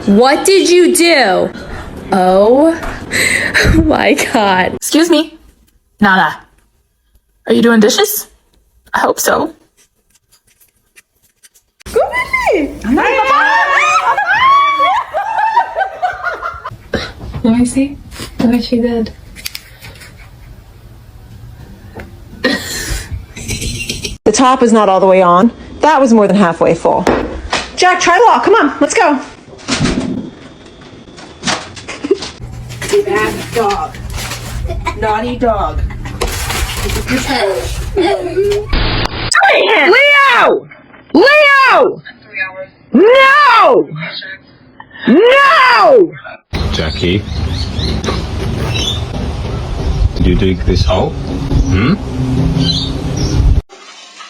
What did you do? Oh my God. Excuse me, Nana. Are you doing dishes? I hope so. Let me see what she did. The top is not all the way on. That was more than halfway full. Jack, try law. Come on, let's go. Bad dog. Naughty dog. Leo! Leo! No! No! Jackie, did you dig this hole?